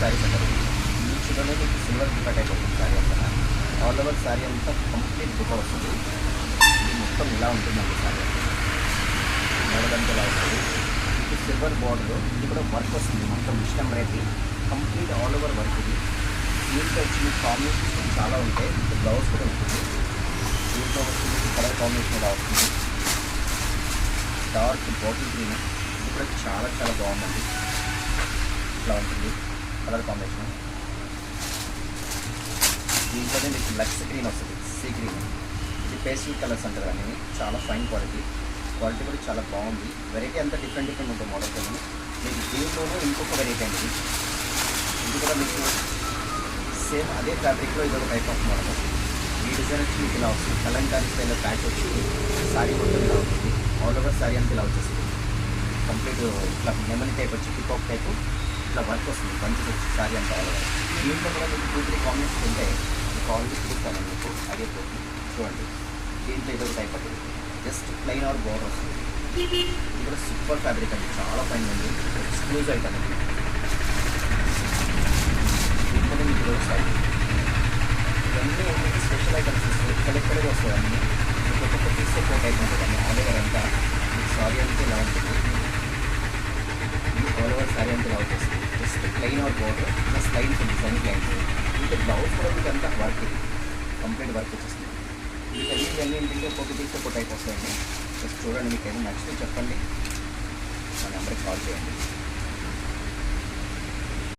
శారీస్ అంటారు. ఈ చూడండి మీకు సిల్వర్ బుట్ట టైప్ వస్తుంది శారీ అంతా. ఆల్ ఓవర్ శారీ అంతా కంప్లీట్ బుట్ట వస్తుంది. ఇది మొత్తం ఇలా ఉంటుందండి శారీ అంతా. మోడలంతా ఇలా వస్తుంది. ఇది సిల్వర్ బార్డర్, ఇది కూడా వర్క్ వస్తుంది మొత్తం ఇష్టం రేపు కంప్లీట్ ఆల్ ఓవర్ వర్క్. ఇది దీంట్లో వచ్చి మీకు కాంబినేషన్స్ చాలా ఉంటాయి. ఇది బ్లౌజ్ కూడా ఉంటుంది. దీంట్లో వచ్చి మీకు కలర్ కాంబినేషన్ ఇలా వస్తుంది. డార్క్ బాటిల్ గ్రీన్, ఇది కూడా చాలా చాలా బాగుందండి. ఇట్లా ఉంటుంది కలర్ కాంబినేషన్. దీంట్లోనే మీకు లక్స్ గ్రీన్ వస్తుంది, సీ గ్రీన్. ఇది పేస్టల్ కలర్స్ అంటారు అన్నీ. చాలా ఫైన్ క్వాలిటీ కూడా చాలా బాగుంది. వెరైటీ అంతా డిఫరెంట్ ఉంటుంది మోడల్స్ అన్నీ. మీకు దీంట్లోనే ఇంకొక వెరైటీ అండి. ఇది కూడా మీకు సేమ్ అదే ఫ్యాబ్రిక్లో ఇది ఒక టైప్ ఆఫ్ మోడల్ వస్తుంది. ఈ డిజైన్ వచ్చి మీకు ఇలా వస్తుంది. కలంకారీ స్టైల్లో ప్యాచ్ వచ్చి శారీ మొత్తం ఇలా ఉంటుంది. ఆల్ ఓవర్ శారీ అంతా ఇలా వచ్చేస్తుంది. కంప్లీట్ ఇట్లా నెమలి టైప్ వచ్చి పికాక్ టైపు ఇట్లా వర్క్ వస్తుంది. బంచెస్ వచ్చి శారీ అంతా ఆల్ ఓవర్. దీంట్లో కూడా మీకు 2-3 కాంబినేషన్స్ ఉంటాయి. మీకు ఆల్రెడీ చూపిస్తాను మీకు అదే చూడండి. దీంట్లో ఇదొక టైప్ అవుతుంది. జస్ట్ ప్లెయిన్ ఆర్ బోర్డర్ వస్తుంది. ఇది కూడా సూపర్ ఫ్యాబ్రిక్ అండి, చాలా ఫైన్ ఉంది. ఎక్స్క్లూజివ్ ఐటమ్ అండి. దీంట్లోనే మీకు ఇదొక స్టైల్. ఇవన్నీ ఏంటంటే స్పెషల్ ఐటమ్స్ వస్తాయి. కలెక్టర్గా వస్తాయి అన్నీ. మీకు ఒక్కొక్క పీస్ ఒక్కొక్క ఐటమ్ ఉంటుంది అన్నీ. ఆల్ ఓవర్ అంతా మీకు సారీ అంతా ఇలా ఉంటుంది. ఆల్ ఓవర్ శారీ అంతా ఇలా వచ్చేస్తుంది. Just plain or border plus lines ఉంది, సైన్ లైన్స్. ఇంకా బ్లౌజ్ కూడా మీకు అంతా వర్క్, కంప్లీట్ వర్క్ వచ్చేస్తుంది. మీకు అన్నీ ఏంటంటే ఒక్కొక్క పీస్ ఒక్కొక్క టైప్ వస్తాయండి. జస్ట్ చూడండి, మీకు ఏమైనా నచ్చితే చెప్పండి, మా నెంబర్కి కాల్ చేయండి.